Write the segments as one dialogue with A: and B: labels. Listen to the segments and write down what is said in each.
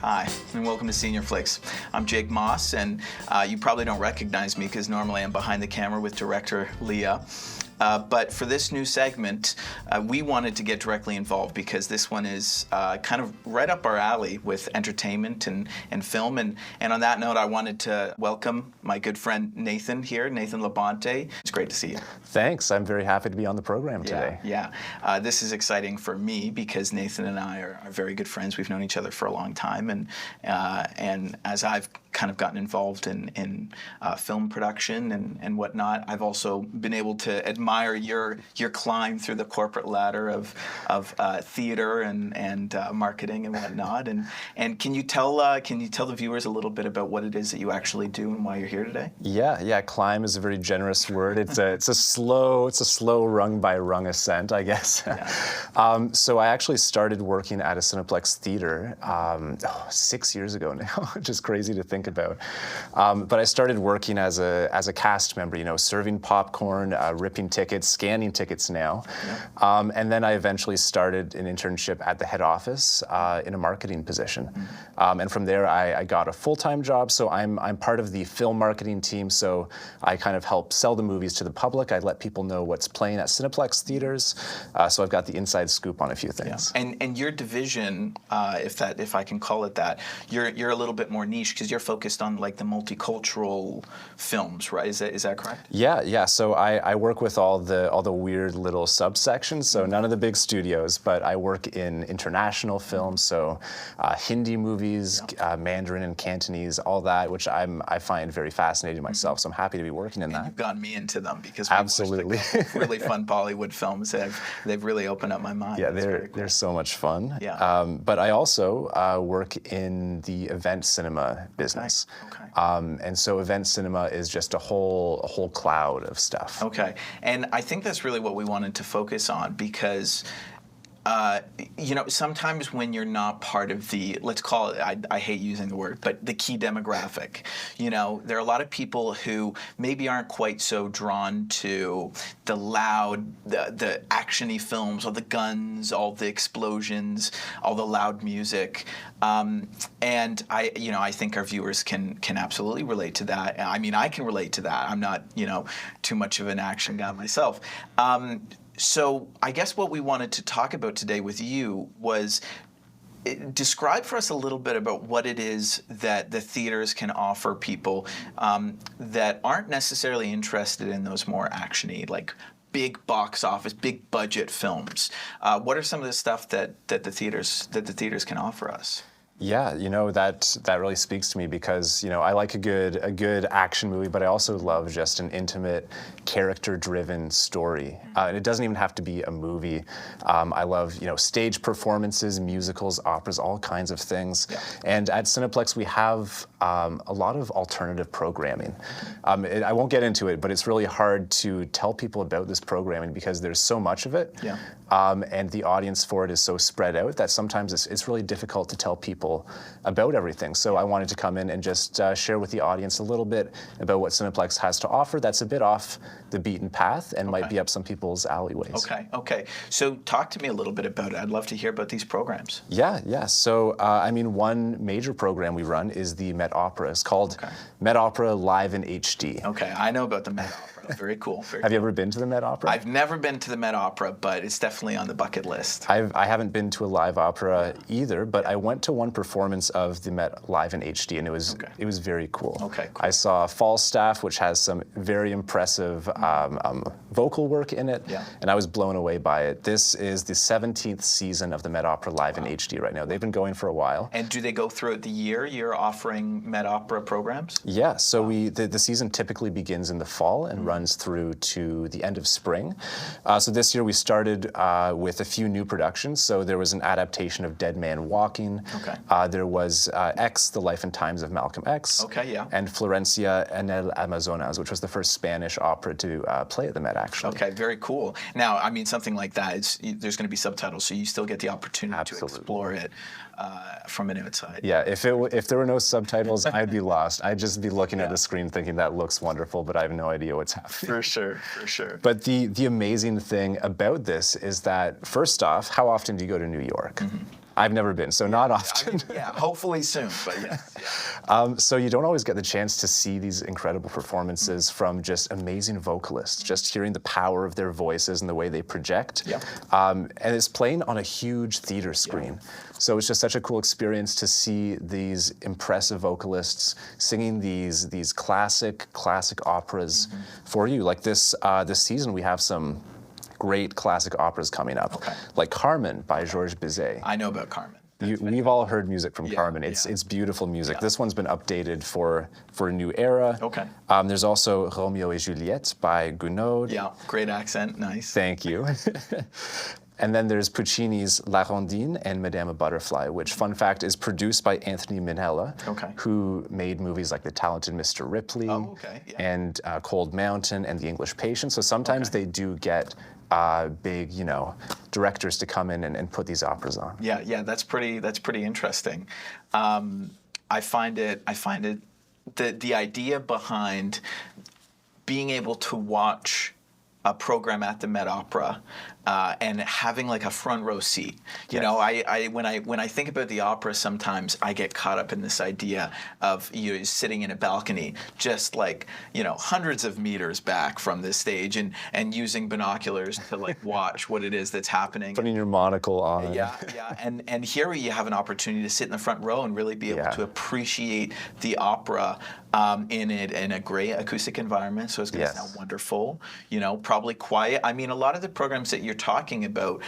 A: Hi, and welcome to SeniorFlix. I'm Jake Moss, and you probably don't recognize me because normally I'm behind the camera with director Leah. But for this new segment, we wanted to get directly involved because this one is kind of right up our alley with entertainment and film. And on that note, I wanted to welcome my good friend Nathan here, Nathan Labonte. It's great to see you.
B: Thanks. I'm very happy to be on the program today.
A: Yeah. This is exciting for me because Nathan and I are very good friends. We've known each other for a long time. And as I've kind of gotten involved in film production and whatnot, I've also been able to admire your climb through the corporate ladder of theater and marketing and whatnot. And can you tell the viewers a little bit about what it is that you actually do and why you're here today?
B: Yeah. Climb is a very generous word. It's a slow rung by rung ascent, I guess. Yeah. So I actually started working at a Cineplex theater 6 years ago now, which is crazy to think about. But I started working as a cast member, serving popcorn, ripping tickets, scanning tickets now. Yeah. And then I eventually started an internship at the head office in a marketing position. And from there, I got a full-time job. So I'm part of the film marketing team. So I kind of help sell the movies to the public. I let people know what's playing at Cineplex theaters. So I've got the inside scoop on a few things.
A: Yeah. And your division, if I can call it that, you're a little bit more niche because you're focused on like the multicultural films, right? Is that correct?
B: Yeah. So I work with all the weird little subsections. So none of the big studios, but I work in international films. So Hindi movies, Mandarin and Cantonese, all that, which I find very fascinating myself. So I'm happy to be working in that.
A: You've gotten me into them because
B: absolutely
A: really fun Bollywood films. They've really opened up my mind.
B: Yeah, they're so much fun.
A: Yeah.
B: But I also work in the event cinema business.
A: Okay.
B: And so event cinema is just a whole cloud of stuff.
A: Okay. And I think that's really what we wanted to focus on because sometimes when you're not part of the, let's call it, I hate using the word, but the key demographic, there are a lot of people who maybe aren't quite so drawn to the loud, the action-y films, all the guns, all the explosions, all the loud music. And I think our viewers can absolutely relate to that. I mean, I can relate to that. I'm not, too much of an action guy myself. So I guess what we wanted to talk about today with you was describe for us a little bit about what it is that the theaters can offer people that aren't necessarily interested in those more action-y, like big box office, big budget films. What are some of the stuff that the theaters can offer us?
B: Yeah, that really speaks to me because I like a good action movie, but I also love just an intimate, character-driven story. And it doesn't even have to be a movie. I love stage performances, musicals, operas, all kinds of things. Yeah. And at Cineplex we have a lot of alternative programming. I won't get into it, but it's really hard to tell people about this programming because there's so much of it.
A: Yeah.
B: And the audience for it is so spread out that sometimes it's really difficult to tell people about everything. So I wanted to come in and just share with the audience a little bit about what Cineplex has to offer that's a bit off the beaten path and might be up some people's alleyways.
A: Okay. So talk to me a little bit about it. I'd love to hear about these programs.
B: Yeah. So, one major program we run is the Met Opera. It's called Met Opera Live in HD.
A: Okay, I know about the Met Opera. Very cool.
B: Have you ever been to the Met Opera?
A: I've never been to the Met Opera, but it's definitely on the bucket list.
B: I haven't been to a live opera either, but I went to one performance of the Met Live in HD, and it was very cool.
A: Okay, cool.
B: I saw Falstaff, which has some very impressive vocal work in it, and I was blown away by it. This is the 17th season of the Met Opera Live in HD right now. They've been going for a while.
A: And do they go throughout the year? You're offering Met Opera programs?
B: Yeah, so the season typically begins in the fall and runs through to the end of spring. So this year we started with a few new productions. So there was an adaptation of Dead Man Walking.
A: Okay.
B: There was X, The Life and Times of Malcolm X.
A: Okay, yeah.
B: And Florencia en el Amazonas, which was the first Spanish opera to play at the Met, actually.
A: Okay, very cool. Now, I mean, something like that, there's going to be subtitles, so you still get the opportunity to explore it from an outside.
B: Yeah, if there were no subtitles, I'd be lost. I'd just be looking at the screen thinking that looks wonderful, but I have no idea what's happening.
A: For sure.
B: But the amazing thing about this is that, first off, how often do you go to New York? I've never been, so not often.
A: Yeah, hopefully soon, but yes.
B: So you don't always get the chance to see these incredible performances from just amazing vocalists, just hearing the power of their voices and the way they project.
A: Yeah.
B: And it's playing on a huge theater screen. So it's just such a cool experience to see these impressive vocalists singing these classic operas for you. Like this season, we have some great classic operas coming up, like Carmen by Georges Bizet.
A: I know about Carmen.
B: We've all heard music from Carmen. It's beautiful music. This one's been updated for a new era.
A: Okay.
B: There's also Romeo et Juliette by Gounod.
A: Yeah, great accent, nice.
B: Thank you. And then there's Puccini's La Rondine and Madame Butterfly, which, fun fact, is produced by Anthony Minella, who made movies like The Talented Mr. Ripley and Cold Mountain and The English Patient. So sometimes they do get big, directors to come in and put these operas on.
A: Yeah, that's pretty interesting. I find it the idea behind being able to watch a program at the Met Opera and having like a front row seat. You know, when I think about the opera, sometimes I get caught up in this idea of you sitting in a balcony, just like hundreds of meters back from the stage, and using binoculars to like watch what it is that's happening.
B: Putting your monocle on.
A: Yeah, and here you have an opportunity to sit in the front row and really be able to appreciate the opera in a great acoustic environment. So it's going to sound wonderful. Probably quiet. I mean, a lot of the programs that you're talking about,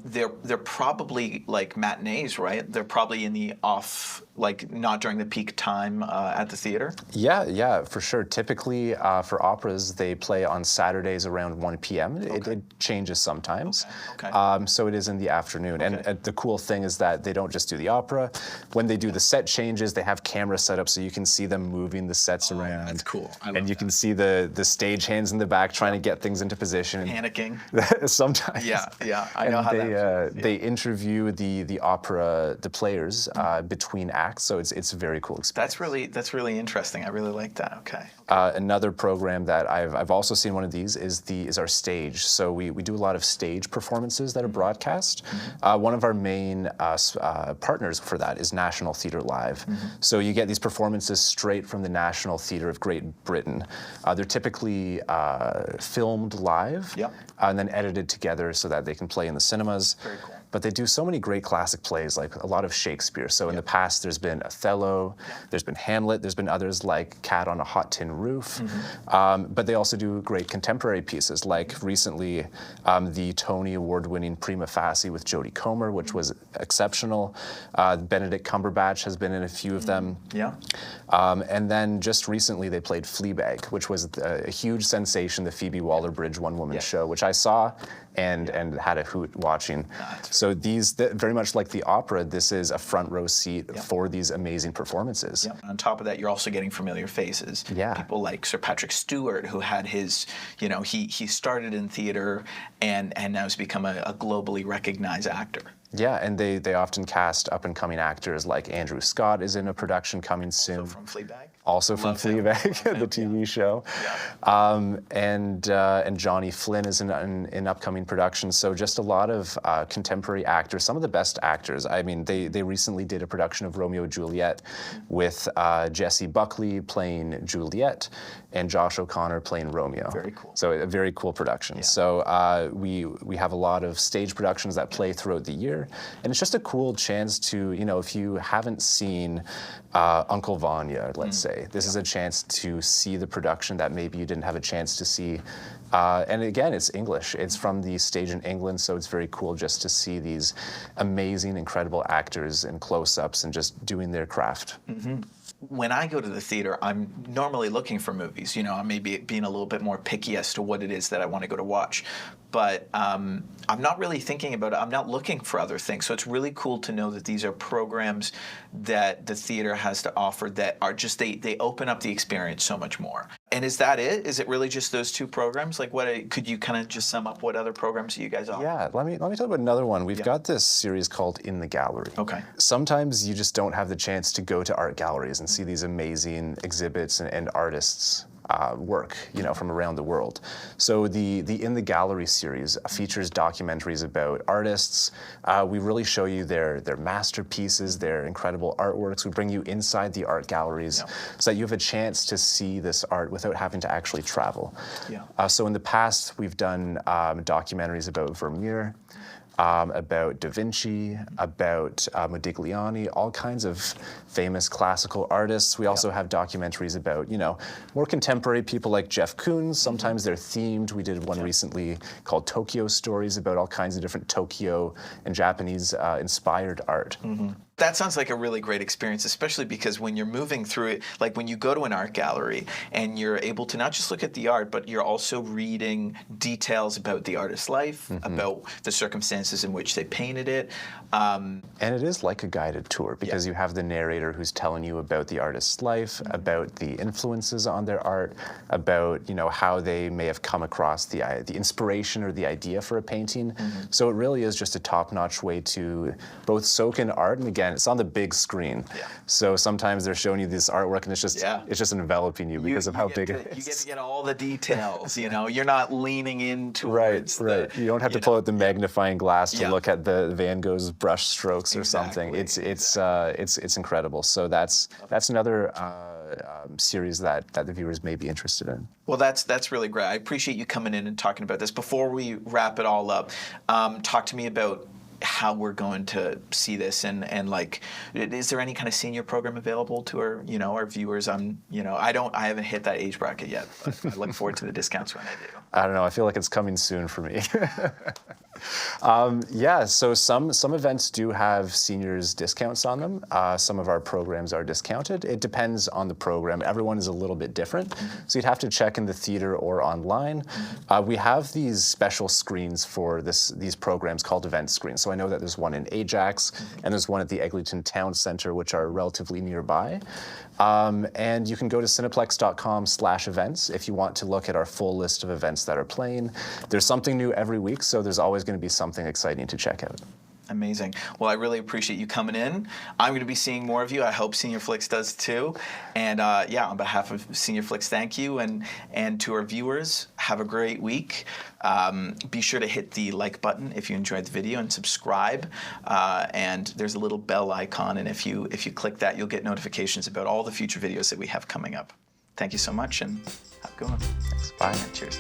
A: they're probably like matinees, right? They're probably in the off, like not during the peak time at the theater.
B: Yeah, for sure. Typically, for operas, they play on Saturdays around 1 p.m. It changes sometimes. So it is in the afternoon. And the cool thing is that they don't just do the opera. When they do the set changes, they have cameras set up so you can see them moving the sets around.
A: That's cool.
B: And you can see the stage hands in the back trying to get things into position.
A: Panicking.
B: Sometimes.
A: Yeah. I know how that feels.
B: They interview the players between acts, so it's a very cool experience.
A: That's really interesting. I really like that. Okay.
B: Another program that I've also seen one of these is our stage. So we do a lot of stage performances that are broadcast. One of our main partners for that is National Theatre Live. So you get these performances straight from the National Theatre of Great Britain. They're typically filmed live and then edited together so that they can play in the cinemas.
A: Very cool.
B: But they do so many great classic plays, like a lot of Shakespeare. So in the past, there's been Othello, there's been Hamlet, there's been others like Cat on a Hot Tin Roof. But they also do great contemporary pieces, like recently the Tony Award-winning Prima Facie with Jodie Comer, which was exceptional. Benedict Cumberbatch has been in a few of them. And then just recently, they played Fleabag, which was a huge sensation, the Phoebe Waller-Bridge one-woman show, which I saw and had a hoot watching. So these, very much like the opera, this is a front row seat for these amazing performances.
A: On top of that, you're also getting familiar faces. People like Sir Patrick Stewart, who had his, he started in theater and now has become a globally recognized actor.
B: Yeah, and they often cast up-and-coming actors, like Andrew Scott is in a production coming soon.
A: Also from Fleabag.
B: Also from Fleabag, the TV show. And Johnny Flynn is in upcoming productions. So just a lot of contemporary actors, some of the best actors. I mean, they recently did a production of Romeo and Juliet with Jessie Buckley playing Juliet and Josh O'Connor playing Romeo.
A: Very cool.
B: So a very cool production. So we have a lot of stage productions that play throughout the year. And it's just a cool chance to, if you haven't seen Uncle Vanya, let's say, this is a chance to see the production that maybe you didn't have a chance to see. And again, it's English. It's from the stage in England, so it's very cool just to see these amazing, incredible actors in close-ups and just doing their craft.
A: When I go to the theater, I'm normally looking for movies. I may be being a little bit more picky as to what it is that I want to go to watch. But I'm not really thinking about it. I'm not looking for other things. So it's really cool to know that these are programs that the theater has to offer that are just, they open up the experience so much more. And is that it? Is it really just those two programs? Like, could you kind of just sum up what other programs you guys offer?
B: Yeah, let me talk about another one. We've got this series called In the Gallery.
A: Okay.
B: Sometimes you just don't have the chance to go to art galleries and see these amazing exhibits and artists. work, from around the world. So the In the Gallery series features documentaries about artists. We really show you their masterpieces, their incredible artworks. We bring you inside the art galleries so that you have a chance to see this art without having to actually travel. So in the past, we've done documentaries about Vermeer, about Da Vinci, about Modigliani, all kinds of famous classical artists. We also have documentaries about, more contemporary people like Jeff Koons. Sometimes they're themed. We did one recently called Tokyo Stories about all kinds of different Tokyo and Japanese inspired art.
A: That sounds like a really great experience, especially because when you're moving through it, like when you go to an art gallery and you're able to not just look at the art, but you're also reading details about the artist's life, about the circumstances in which they painted it.
B: And it is like a guided tour because you have the narrator who's telling you about the artist's life, about the influences on their art, about how they may have come across the inspiration or the idea for a painting. So it really is just a top-notch way to both soak in art, and again, it's on the big screen. So sometimes they're showing you this artwork and it's just enveloping you because of how big it is.
A: You get to get all the details, You're not leaning into
B: Right. You don't have to pull out the magnifying glass to look at the Van Gogh's brush strokes or something. It's incredible. So that's another series that the viewers may be interested in.
A: Well, that's really great. I appreciate you coming in and talking about this. Before we wrap it all up, talk to me about how we're going to see this and like, is there any kind of senior program available to our viewers? I haven't hit that age bracket yet, but I look forward to the discounts when I do.
B: I don't know. I feel like it's coming soon for me. So some events do have seniors discounts on them. Some of our programs are discounted. It depends on the program. Everyone is a little bit different. So you'd have to check in the theater or online. We have these special screens for these programs called event screens. So I know that there's one in Ajax and there's one at the Eglinton Town Center, which are relatively nearby. And you can go to cineplex.com/events if you want to look at our full list of events that are playing. There's something new every week, so there's always going to be something exciting to check out.
A: Amazing. Well, I really appreciate you coming in. I'm going to be seeing more of you. I hope SeniorFlix does too. And on behalf of SeniorFlix, thank you. And to our viewers, have a great week. Be sure to hit the like button if you enjoyed the video and subscribe. And there's a little bell icon. And if you click that, you'll get notifications about all the future videos that we have coming up. Thank you so much and have a good one.
B: Thanks. Bye.
A: Cheers.